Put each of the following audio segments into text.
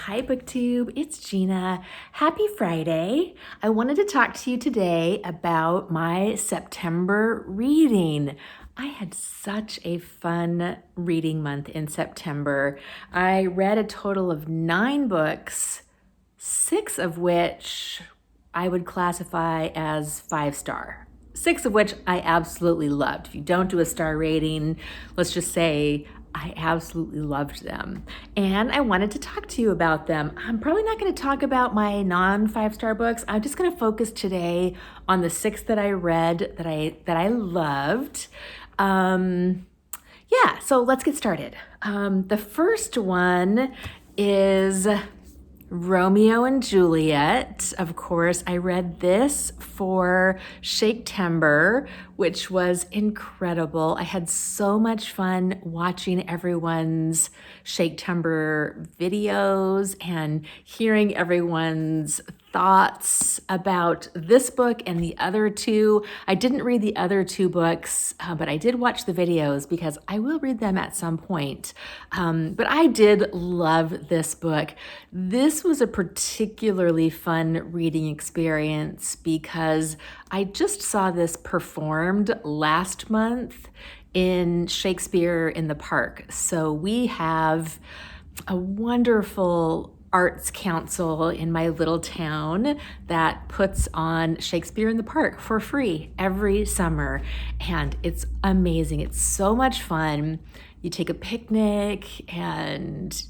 Hi BookTube, it's Gina. Happy Friday. I wanted to talk to you today about my September reading. I had such a fun reading month in September. I read a total of 9 books, 6 of which I would classify as 5-star. 6 of which I absolutely loved. If you don't do a star rating, let's just say I absolutely loved them. And I wanted to talk to you about them. I'm probably not going to talk about my non-5-star books. I'm just going to focus today on the 6 that I read that I loved. So let's get started. The first one is Romeo and Juliet. Of course, I read this for Shakespeare, which was incredible. I had so much fun watching everyone's Shakespeare videos and hearing everyone's thoughts about this book and the other 2. I didn't read the other 2 books, but I did watch the videos because I will read them at some point. But I did love this book. This was a particularly fun reading experience because I just saw this performed last month in Shakespeare in the Park. So we have a wonderful arts council in my little town that puts on Shakespeare in the Park for free every summer. And it's amazing. It's so much fun. You take a picnic and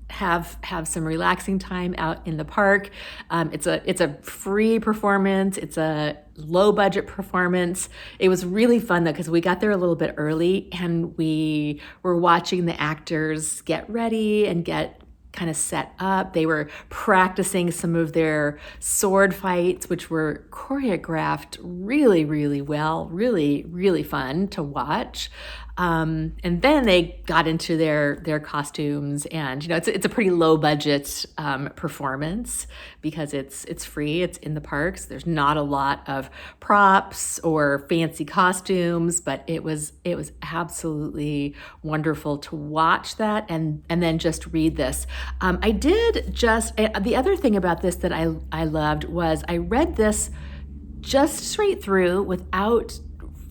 have some relaxing time out in the park. It's a free performance. It's a low budget performance. It was really fun though, because we got there a little bit early and we were watching the actors get ready and get kind of set up. They were practicing some of their sword fights, which were choreographed really, really well, really, really fun to watch. And then they got into their costumes, and it's a pretty low budget performance because it's free. It's in the parks. There's not a lot of props or fancy costumes, but it was absolutely wonderful to watch that and then just read this. The other thing about this that I loved was I read this just straight through without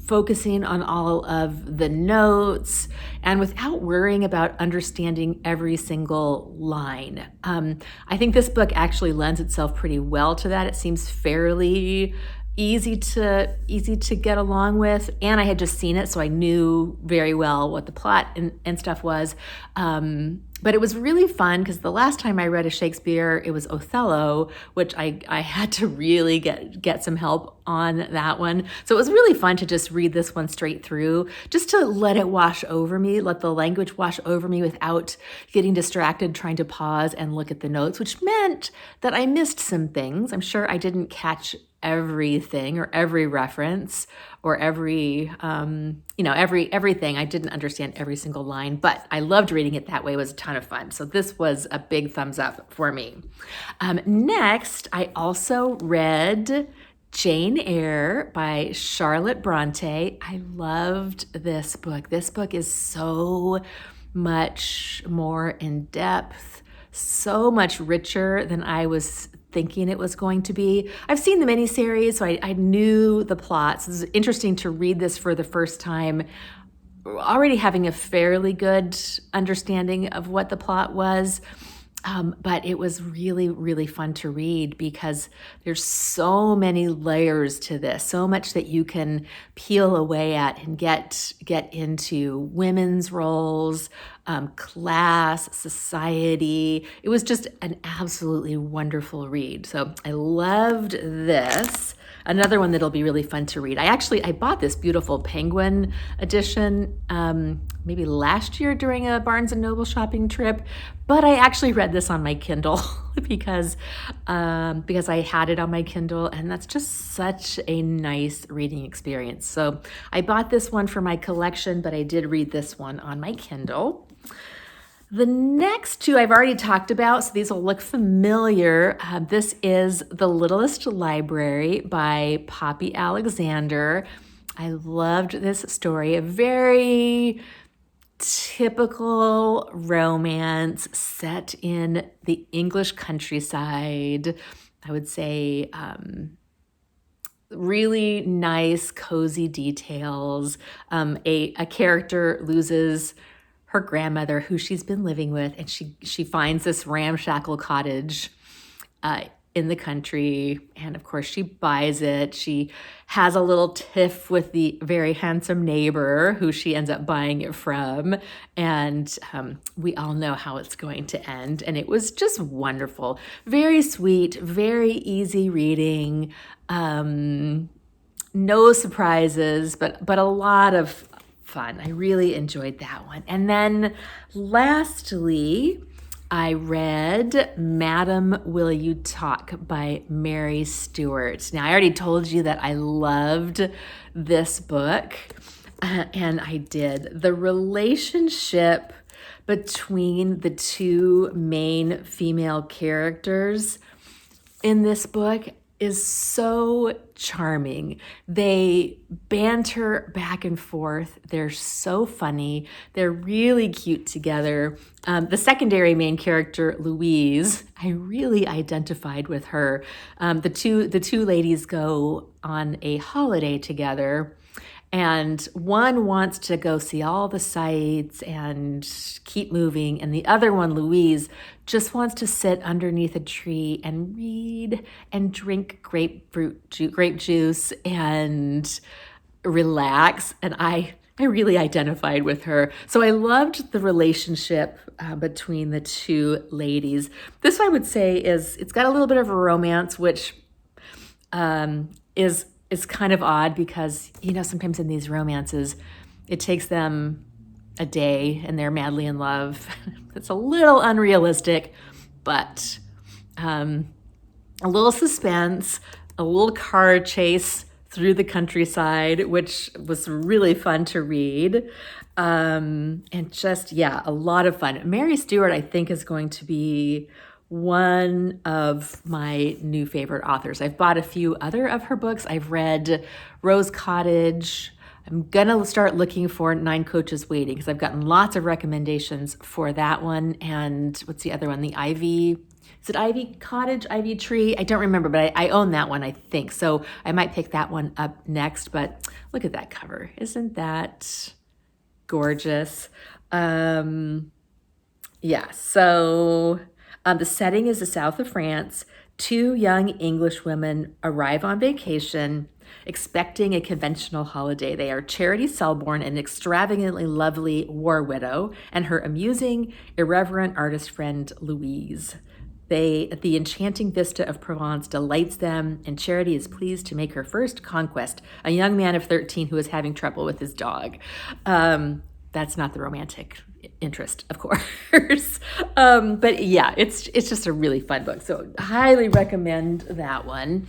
focusing on all of the notes and without worrying about understanding every single line. I think this book actually lends itself pretty well to that. It seems fairly easy to get along with, and I had just seen it, so I knew very well what the plot and stuff was. But it was really fun because the last time I read a Shakespeare, it was Othello, which I had to really get some help on that one. So it was really fun to just read this one straight through, just to let it wash over me, let the language wash over me without getting distracted trying to pause and look at the notes, which meant that I missed some things. I'm sure I didn't catch everything or every reference or everything. I didn't understand every single line, but I loved reading it that way. It was a ton of fun. So this was a big thumbs up for me. Next, I also read Jane Eyre by Charlotte Bronte. I loved this book. This book is so much more in depth, so much richer than I was thinking it was going to be. I've seen the miniseries, so I knew the plots. It was interesting to read this for the first time, already having a fairly good understanding of what the plot was. But it was really, really fun to read because there's so many layers to this, so much that you can peel away at and get into women's roles, class, society. It was just an absolutely wonderful read. So I loved this. Another one that'll be really fun to read. I bought this beautiful Penguin edition maybe last year during a Barnes & Noble shopping trip, but I actually read this on my Kindle because I had it on my Kindle, and that's just such a nice reading experience. So I bought this one for my collection, but I did read this one on my Kindle. The next 2 I've already talked about, so these will look familiar. This is The Littlest Library by Poppy Alexander. I loved this story, a very typical romance set in the English countryside. I would say really nice, cozy details. A character loses her grandmother, who she's been living with, and she finds this ramshackle cottage in the country, and of course she buys it. She has a little tiff with the very handsome neighbor who she ends up buying it from, and we all know how it's going to end. And it was just wonderful, very sweet, very easy reading, no surprises, but a lot of fun. I really enjoyed that one. And then lastly, I read Madam, Will You Talk by Mary Stewart. Now, I already told you that I loved this book, and I did. The relationship between the two main female characters in this book is so charming. They banter back and forth. They're so funny. They're really cute together. The secondary main character, Louise, I really identified with her. The two ladies go on a holiday together, and one wants to go see all the sights and keep moving, and the other one, Louise, just wants to sit underneath a tree and read and drink grape juice and relax. And I really identified with her. So I loved the relationship between the two ladies. This, I would say, it's got a little bit of a romance, which is kind of odd because, sometimes in these romances, it takes them a day and they're madly in love. It's a little unrealistic, but a little suspense, a little car chase through the countryside, which was really fun to read. And just, a lot of fun. Mary Stewart, I think, is going to be one of my new favorite authors. I've bought a few other of her books. I've read Rose Cottage. I'm going to start looking for 9 Coaches Waiting because I've gotten lots of recommendations for that one. And what's the other one? The Ivy. Is it Ivy Cottage, Ivy Tree? I don't remember, but I own that one, I think. So I might pick that one up next. But look at that cover. Isn't that gorgeous? So the setting is the south of France. 2 young English women arrive on vacation expecting a conventional holiday. They are Charity Selborne, an extravagantly lovely war widow, and her amusing, irreverent artist friend, Louise. The enchanting vista of Provence delights them, and Charity is pleased to make her first conquest, a young man of 13 who is having trouble with his dog. That's not the romantic interest, of course. But yeah, it's just a really fun book. So highly recommend that one.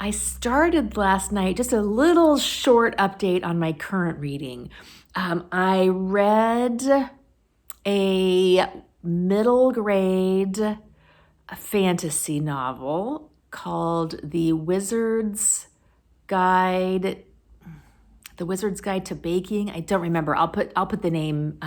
I started last night, just a little short update on my current reading. I read a middle grade fantasy novel called The Wizard's Guide to Baking. I don't remember. I'll put the name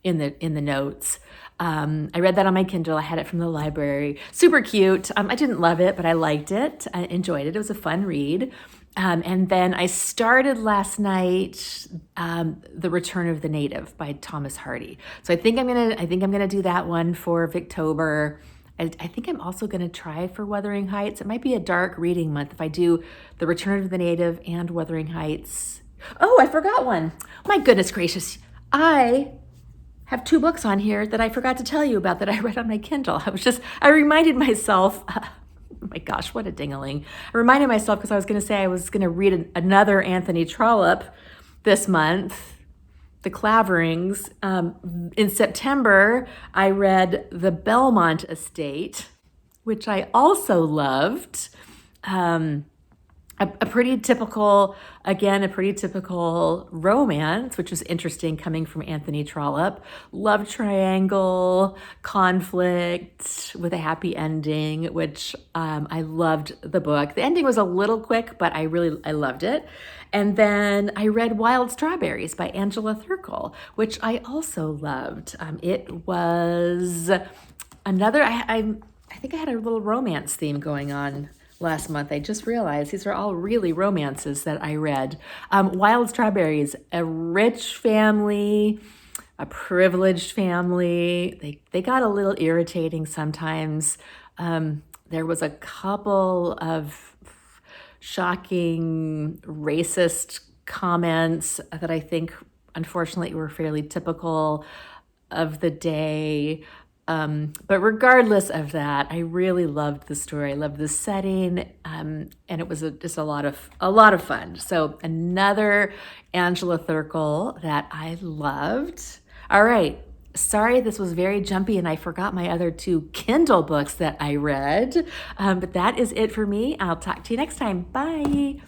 in the notes. I read that on my Kindle. I had it from the library. Super cute. I didn't love it, but I liked it. I enjoyed it. It was a fun read. And then I started last night The Return of the Native by Thomas Hardy. So I think I'm gonna do that one for Victober. I think I'm also going to try for Wuthering Heights. It might be a dark reading month if I do The Return of the Native and Wuthering Heights. Oh, I forgot one. My goodness gracious. I have 2 books on here that I forgot to tell you about that I read on my Kindle. I reminded myself, oh my gosh, what a ding-a-ling. I reminded myself because I was going to say I was going to read another Anthony Trollope this month, The Claverings. In September, I read The Belmont Estate, which I also loved. a pretty typical, again, a pretty typical romance, which was interesting coming from Anthony Trollope. Love triangle, conflict with a happy ending, which I loved the book. The ending was a little quick, but I loved it. And then I read Wild Strawberries by Angela Thirkell, which I also loved. It was another, I think I had a little romance theme going on last month. I just realized these are all really romances that I read. Wild Strawberries, a rich family, a privileged family. They got a little irritating sometimes. There was a couple of shocking racist comments that I think unfortunately were fairly typical of the day. But regardless of that, I really loved the story. I loved the setting, and it was just a lot of fun. So another Angela Thirkell that I loved. All right. Sorry, this was very jumpy and I forgot my other two Kindle books that I read. But that is it for me. I'll talk to you next time. Bye.